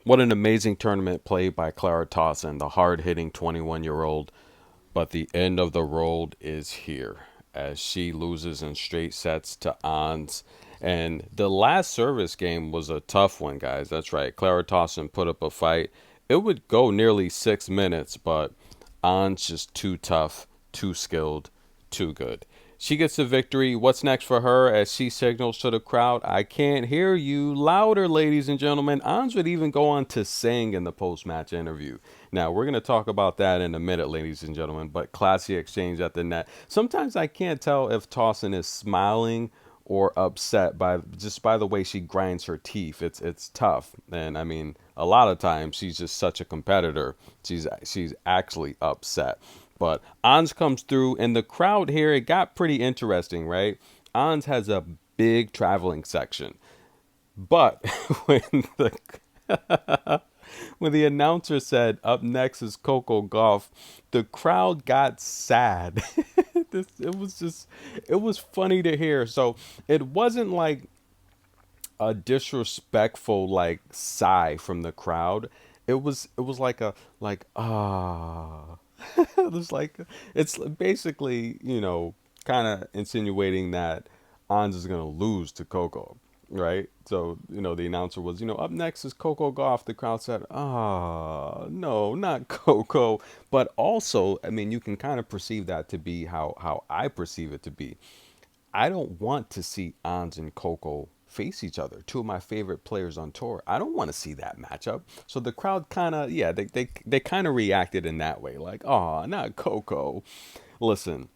What an amazing tournament played by Clara Tauson, the hard-hitting 21-year-old. But the end of the road is here as she loses in straight sets to Ons. And the last service game was a tough one, guys. That's right. Clara Tauson put up a fight. It would go nearly 6 minutes, but Ons just too tough, too skilled, too good. She gets the victory. What's next for her as she signals to the crowd? I can't hear you. Louder, ladies and gentlemen. Ons would even go on to sing in the post match interview. Now, we're going to talk about that in a minute, ladies and gentlemen, but classy exchange at the net. Sometimes I can't tell if Tawson is smiling or upset by just by the way she grinds her teeth. It's tough. And I mean, a lot of times she's just such a competitor. She's actually upset. But Ons comes through, and the crowd here, it got pretty interesting, right? Ons has a big traveling section. But when the when the announcer said up next is Coco Gauff, the crowd got sad. It was funny to hear. So it wasn't like a disrespectful like sigh from the crowd. It was like a like ah. It was like it's basically kind of insinuating that Ons is gonna lose to Coco, right? So the announcer was up next is Coco Gauff. The crowd said, "Ah, no, not Coco." But also, I mean, you can kind of perceive that to be how I perceive it to be. I don't want to see Ons and Coco face each other. Two of my favorite players on tour. I don't want to see that matchup. So the crowd kind of, yeah, they kind of reacted in that way, like, oh, not Coco. Listen,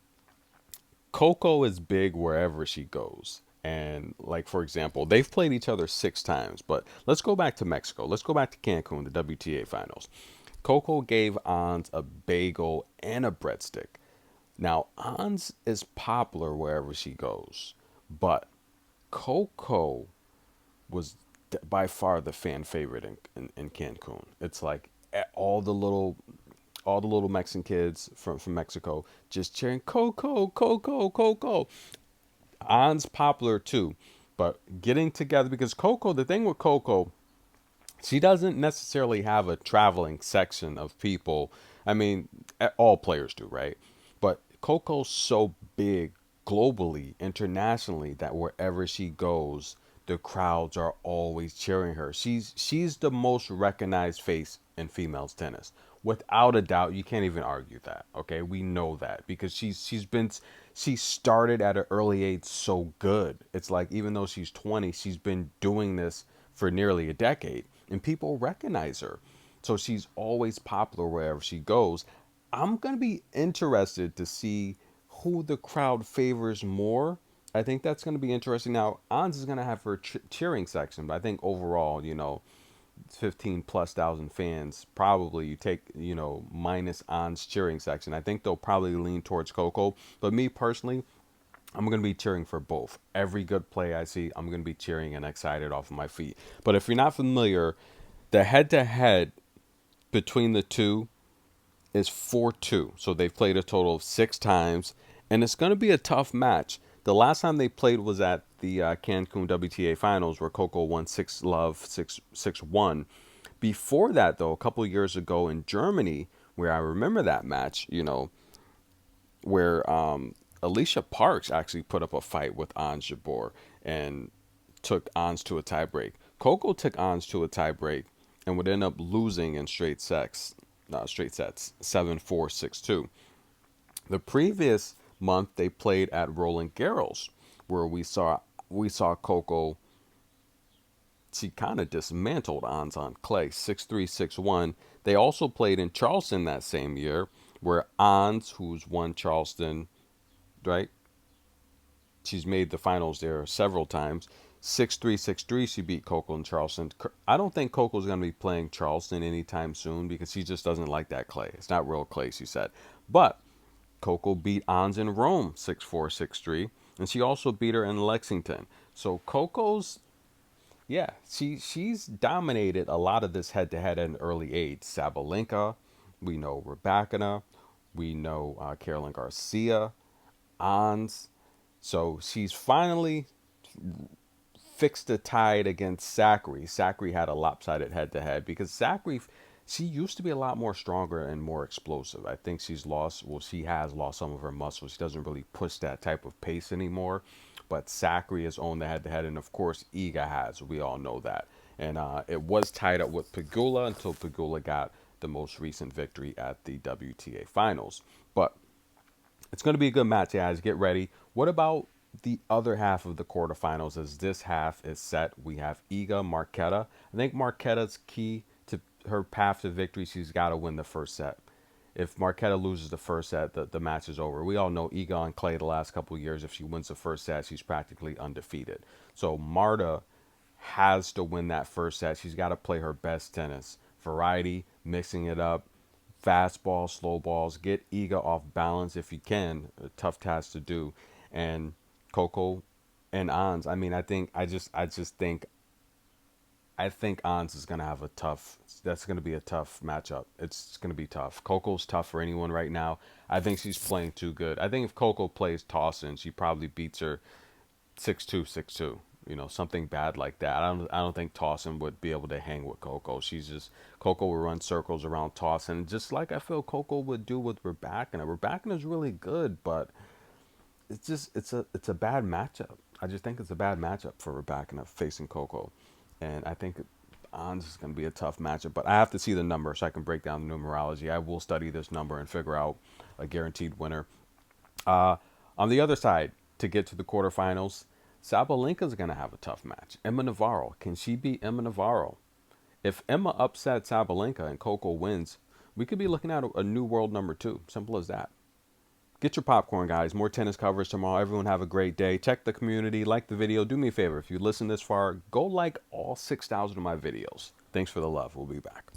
Coco is big wherever she goes. And like for example, they've played each other 6 times. But let's go back to Mexico. Let's go back to Cancun, the WTA finals. Coco gave Ons a bagel and a breadstick. Now, Ons is popular wherever she goes, but Coco was by far the fan favorite in Cancun. It's like all the little Mexican kids from Mexico just cheering Coco, Coco, Coco. Ons popular too, but getting together because Coco. The thing with Coco, she doesn't necessarily have a traveling section of people. I mean, all players do, right? But Coco's so big globally, internationally, that wherever she goes, the crowds are always cheering her. She's the most recognized face in females tennis. Without a doubt, you can't even argue that. Okay, we know that because she started at an early age so good. It's like even though she's 20, she's been doing this for nearly a decade and people recognize her. So she's always popular wherever she goes. I'm going to be interested to see who the crowd favors more. I think that's going to be interesting. Now, Ons is going to have her cheering section, but I think overall, 15 plus thousand fans, probably you take, minus Ons cheering section. I think they'll probably lean towards Coco. But me personally, I'm going to be cheering for both. Every good play I see, I'm going to be cheering and excited off of my feet. But if you're not familiar, the head to head between the two is 4-2. So they've played a total of 6 times, and it's going to be a tough match. The last time they played was at the Cancun WTA Finals, where Coco won 6-love, 6-1. Before that, though, a couple years ago in Germany, where I remember that match, where Alicia Parks actually put up a fight with Ons Jabeur and took Ons to a tiebreak. Coco took Ons to a tiebreak and would end up losing in straight sets, 7-4, 6-2. The previous month they played at Roland Garros, where we saw Coco. She kind of dismantled Ons on clay, 6-3, 6-1. They also played in Charleston that same year, where Ons, who's won Charleston, right? She's made the finals there several times. 6-3, 6-3, she beat Coco in Charleston. I don't think Coco's going to be playing Charleston anytime soon because she just doesn't like that clay. It's not real clay, she said. But Coco beat Ons in Rome 6-4, 6-3. And she also beat her in Lexington. So Coco's, yeah, she's dominated a lot of this head to head at an early age. Sabalenka, we know Rebecca, we know Caroline Garcia, Ons. So she's finally fix the tide against Zachary. Zachary had a lopsided head-to-head because Zachary, she used to be a lot more stronger and more explosive. I think she's lost, well, she has lost some of her muscle. She doesn't really push that type of pace anymore. But Zachary has owned the head-to-head, and of course, Iga has. We all know that. And it was tied up with Pegula until Pegula got the most recent victory at the WTA Finals. But it's going to be a good match, guys. Get ready. What about the other half of the quarterfinals? As this half is set, we have Iga Marquetta. I think Marquetta's key to her path to victory. She's got to win the first set. If Marquetta loses the first set, the match is over. We all know Iga and Clay the last couple of years. If she wins the first set, she's practically undefeated. So Marta has to win that first set. She's got to play her best tennis. Variety, mixing it up, fastball, slow balls, get Iga off balance if you can. A tough task to do. And Coco and Ons. I mean, I think Ons is gonna have a tough. That's gonna be a tough matchup. It's gonna be tough. Coco's tough for anyone right now. I think she's playing too good. I think if Coco plays Tossin, she probably beats her 6-2, 6-2. You know, something bad like that. I don't think Tossin would be able to hang with Coco. She's just Coco will run circles around Tossin, just like I feel Coco would do with Rebecca. Rebecca is really good, but it's a bad matchup. I just think it's a bad matchup for Rebecca facing Coco, and I think Ons is going to be a tough matchup. But I have to see the number so I can break down the numerology. I will study this number and figure out a guaranteed winner. On the other side, to get to the quarterfinals, Sabalenka is going to have a tough match. Emma Navarro, can she beat Emma Navarro? If Emma upsets Sabalenka and Coco wins, we could be looking at a new world number 2. Simple as that. Get your popcorn, guys. More tennis coverage tomorrow. Everyone have a great day. Check the community. Like the video. Do me a favor. If you listen this far, go like all 6,000 of my videos. Thanks for the love. We'll be back.